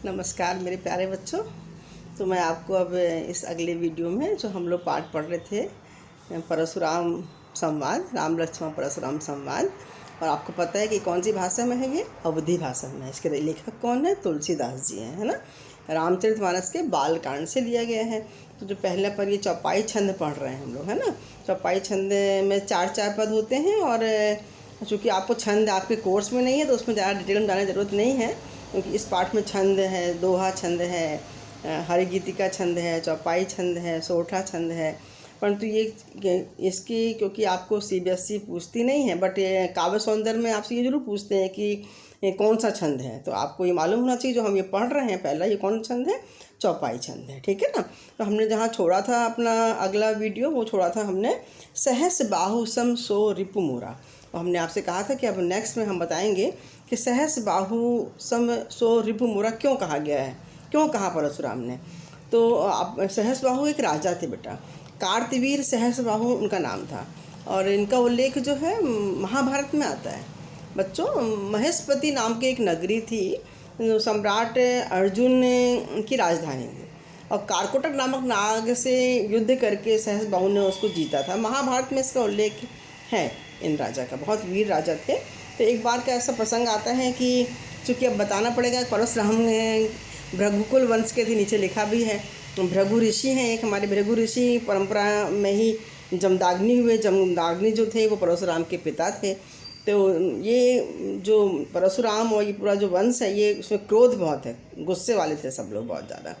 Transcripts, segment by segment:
नमस्कार मेरे प्यारे बच्चों। तो मैं आपको अब इस अगले वीडियो में जो हम लोग पाठ पढ़ रहे थे परशुराम संवाद, राम लक्ष्मण परशुराम संवाद, और आपको पता है कि कौन सी भाषा में है, ये अवधी भाषा में है। इसके लेखक कौन है? तुलसीदास जी हैं, है ना। रामचरितमानस के बालकांड से लिया गया है। तो जो पहले पर ये चौपाई छंद पढ़ रहे हैं हम लोग, है ना। चौपाई छंद में चार चार पद होते हैं, और चूँकि आपको छंद आपके कोर्स में नहीं है तो उसमें ज़्यादा डिटेल में जाने की ज़रूरत नहीं है, क्योंकि इस पाठ में छंद है, दोहा छंद है, हरिगीतिका छंद है, चौपाई छंद है, सोठा छंद है। परंतु ये इसकी क्योंकि आपको CBSE पूछती नहीं है, बट काव्य सौंदर्य में आपसे ये जरूर पूछते हैं कि कौन सा छंद है। तो आपको ये मालूम होना चाहिए जो हम ये पढ़ रहे हैं पहला, ये कौन सा छंद है? चौपाई छंद है, ठीक है ना। तो हमने जहाँ छोड़ा था अपना अगला वीडियो, वो छोड़ा था हमने सहस बाहु सम सो रिपु मोरा। और हमने आपसे कहा था कि अब नेक्स्ट में हम बताएंगे कि सहस बाहु सम सो रिपु मोरा क्यों कहा गया है, क्यों कहा परशुराम ने। तो आप सहस बाहु एक राजा थे बेटा, कार्तवीर सहस बाहु उनका नाम था, और इनका उल्लेख जो है महाभारत में आता है बच्चों। महेशपति नाम की एक नगरी थी, सम्राट अर्जुन की राजधानी थी, और कारकोटक नामक नाग से युद्ध करके सहस बाहु ने उसको जीता था। महाभारत में इसका उल्लेख है इन राजा का, बहुत वीर राजा थे। तो एक बार का ऐसा प्रसंग आता है कि चूँकि अब बताना पड़ेगा, परशुराम भृगुकुल वंश के थे, नीचे लिखा भी है। भृगु ऋषि हैं एक, हमारे भृगु ऋषि परंपरा में ही जमदाग्नि हुए। जमदाग्नि जो थे वो परशुराम के पिता थे। तो ये जो परशुराम और ये पूरा जो वंश है, ये उसमें क्रोध बहुत है, गुस्से वाले थे सब लोग बहुत ज़्यादा।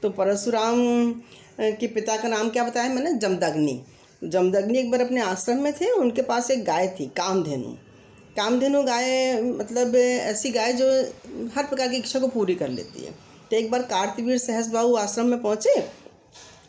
तो परशुराम के पिता का नाम क्या बताया मैंने? जमदग्नि। जमदग्नि एक बार अपने आश्रम में थे, उनके पास एक गाय थी, कामधेनु। कामधेनु गाय मतलब ऐसी गाय जो हर प्रकार की इच्छा को पूरी कर लेती है। तो एक बार कार्तवीर सहस बाहु आश्रम में पहुँचे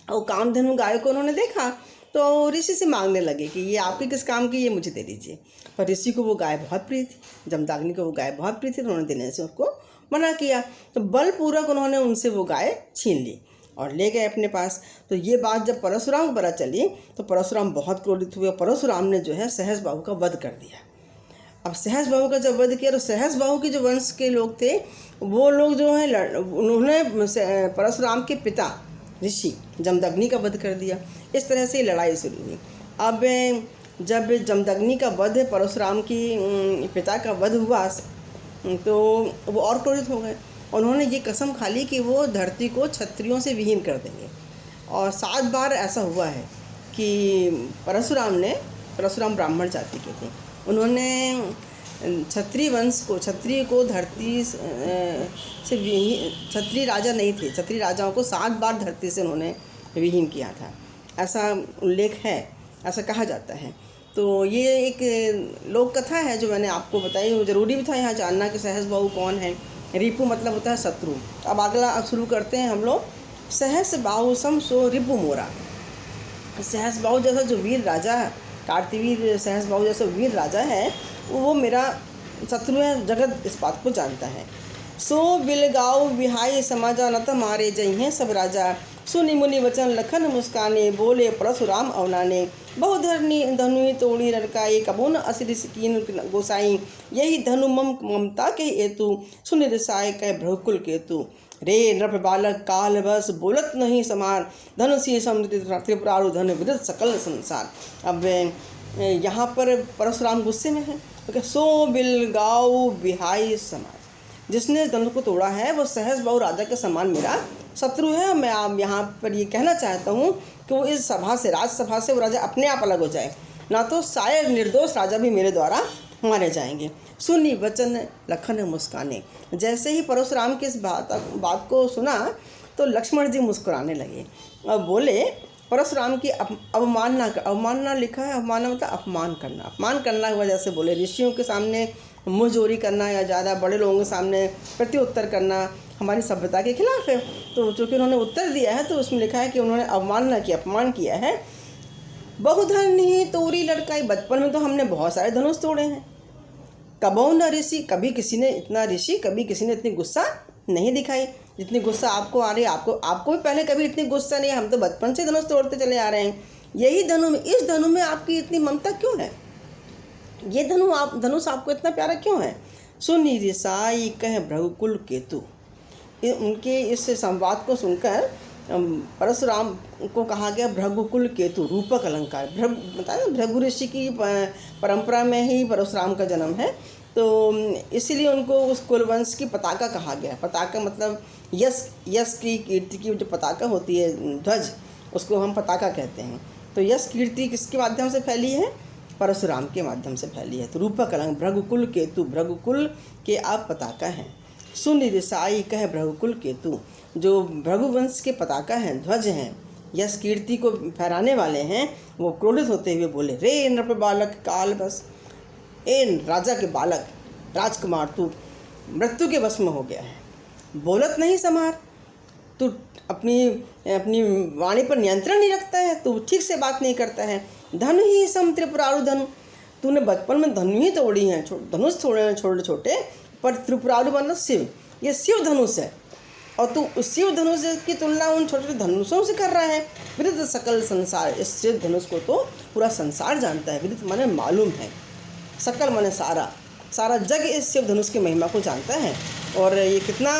और कामधेनु गाय को उन्होंने देखा, तो ऋषि से मांगने लगे कि ये आपके किस काम की, ये मुझे दे दीजिए। पर ऋषि को वो गाय बहुत प्रिय थी, जमदग्नि को वो गाय बहुत प्रिय थी, तो उन्होंने देने से उसको मना किया। तो बलपूर्वक उन्होंने उनसे वो गाय छीन ली और ले गए अपने पास। तो ये बात जब परशुराम को पता चली तो परशुराम बहुत क्रोधित हुए, और परशुराम ने जो है सहस बाहु का वध कर दिया। अब सहस बाहु का जब वध किया तो सहस बाहु के जो वंश के लोग थे, वो लोग जो है उन्होंने परशुराम के पिता ऋषि जमदग्नि का वध कर दिया। इस तरह से लड़ाई शुरू हुई। अब जब जमदग्नि का वध, परशुराम की पिता का वध हुआ, तो वो और क्रोधित हो गए। उन्होंने ये कसम खा ली कि वो धरती को क्षत्रियों से विहीन कर देंगे। और 7 बार ऐसा हुआ है कि परशुराम ब्राह्मण जाति के थे, उन्होंने क्षत्रिय वंश को, क्षत्रिय को धरती से विहीन, क्षत्रिय राजा नहीं थे, क्षत्रिय राजाओं को 7 बार धरती से उन्होंने विहीन किया था, ऐसा उल्लेख है, ऐसा कहा जाता है। तो ये एक लोक कथा है जो मैंने आपको बताई। वो ज़रूरी भी था यहाँ जानना कि सहस बाहु कौन है। रिपु मतलब होता है शत्रु। अब अगला शुरू करते हैं हम लोग। सहस बाहु सम सो रिपु मोरा। सहस बाहु जैसा जो वीर राजा है, कार्तवीर सहस बाहु जैसा वीर राजा है, वो मेरा शत्रु है, जगत इस बात को जानता है। सो बिलगाओ विहाय समाजा नत मारे जय हैं सब राजा, सुनि मुनि वचन लखन मुस्काने, बोले परशुराम अवनाने। बहुधरनी धनु तोड़ी लड़काई, कबून असिर कीन गोसाई, यही धनु ममता के हेतु, सुन रिसाय कह भ्रकुल केतु। रे नृप बालक काल बस बोलत नहीं समार, धन सी समृद्धि त्रिपुरारु धन विदित सकल संसार। अब यहाँ पर परशुराम गुस्से में है, तो सो बिलगाओ विहाय समाज, जिसने धनुष को तोड़ा है वो सहस बाहु राजा के समान मेरा शत्रु है। मैं आप यहाँ पर ये कहना चाहता हूँ कि वो इस सभा से, राजसभा से वो राजा अपने आप अलग हो जाए, ना तो शायद निर्दोष राजा भी मेरे द्वारा मारे जाएंगे। सुनी वचन लखन मुस्काने। जैसे ही परशुराम की इस बात को सुना तो लक्ष्मण जी मुस्कुराने लगे और बोले परशुराम की अवमानना लिखा है, अवमानना मतलब अपमान करना की वजह से बोले। ऋषियों के सामने मुँहजोरी करना या ज़्यादा बड़े लोगों के सामने प्रत्युत्तर करना हमारी सभ्यता के खिलाफ है। तो चूँकि उन्होंने उत्तर दिया है तो उसमें लिखा है कि उन्होंने अवमानना की, अपमान किया है। बहुधन ही तोड़ी लड़काई, बचपन में तो हमने बहुत सारे धनुष तोड़े हैं। कबो न ऋषि, कभी किसी ने इतनी गुस्सा नहीं दिखाई जितनी गुस्सा आपको आ रही है। आपको भी पहले कभी इतनी गुस्सा नहीं है, हम तो बचपन से धनुष तोड़ते चले आ रहे हैं। यही इस धनु में आपकी इतनी ममता क्यों है? ये धनुष आपको इतना प्यारा क्यों है? सुनि रिसाई कह भृगुकुल केतु। उनके इस संवाद को सुनकर परशुराम को कहा गया भृगुकुल केतु, रूपक अलंकार। बताया भृगु ऋषि की परंपरा में ही परशुराम का जन्म है, तो इसीलिए उनको उस कुलवंश की पताका कहा गया। पताका मतलब यश की कीर्ति की जो पताका होती है, ध्वज, उसको हम पताका कहते हैं। तो यश कीर्ति किसके माध्यम से फैली है? परशुराम के माध्यम से फैली है। तो रूपक अलंकार, भृगुकुल केतु, भृगुकुल के आप पताका हैं। सुनि रिसाई कह भृगुकुल केतु, जो भृगुवंश के पताका हैं, ध्वज हैं, यश कीर्ति को फहराने वाले हैं, वो क्रोधित होते हुए बोले, रे नृप बालक काल बस, ए राजा के बालक, राजकुमार, तू मृत्यु के वश में हो गया है, बोलत नहीं समार, तू अपनी वाणी पर नियंत्रण नहीं रखता है, तू ठीक से बात नहीं करता है। धनु ही सम त्रिपुरारु धनु, तूने बचपन में धनु ही तोड़ी हैं, धनुष तोड़े हैं छोटे छोटे, पर त्रिपुरारु मतलब शिव, ये शिव धनुष है, और तू उस शिव धनुष की तुलना उन छोटे छोटे धनुषों से कर रहा है। विदित सकल संसार, इस शिव धनुष को तो पूरा संसार जानता है। विदित माने मालूम है, सकल माने सारा, सारा जग इस शिव धनुष की महिमा को जानता है। और ये कितना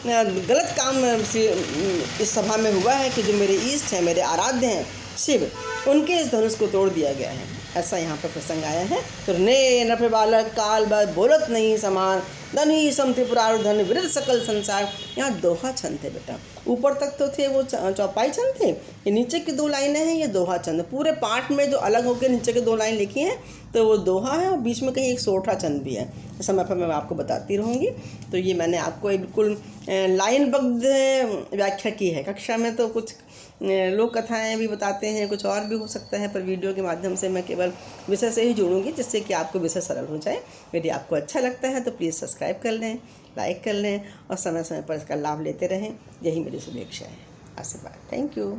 गलत काम इस सभा में हुआ है कि जो मेरे इष्ट हैं, मेरे आराध्य हैं शिव, उनके इस धनुष को तोड़ दिया गया है, ऐसा यहाँ पर प्रसंग आया है। तो ने नृप बालक काल बस, बोलत नहीं समान, धन ही सम त्रिपुरारु धन, विदित सकल संसार। यहाँ दोहा छंद थे बेटा, ऊपर तक तो थे वो चौपाई छंद थे, ये नीचे की 2 लाइनें हैं, ये दोहा छंद। पूरे पाठ में जो अलग होकर नीचे के 2 लाइन लिखी हैं तो वो दोहा है, और बीच में कहीं एक सोठा छंद भी है, समय पर मैं आपको बताती रहूँगी। तो ये मैंने आपको बिल्कुल लाइनबद्ध व्याख्या की है। कक्षा में तो कुछ लोक कथाएँ भी बताते हैं, कुछ और भी हो सकता है, पर वीडियो के माध्यम से मैं केवल विषय से ही जोड़ूंगी, जिससे कि आपको विषय सरल हो जाए। यदि आपको अच्छा लगता है तो प्लीज़ सब्सक्राइब कर लें, लाइक कर लें, और समय समय पर इसका लाभ लेते रहें। यही मेरी शुभेच्छा है। आशीर्वाद। Thank you.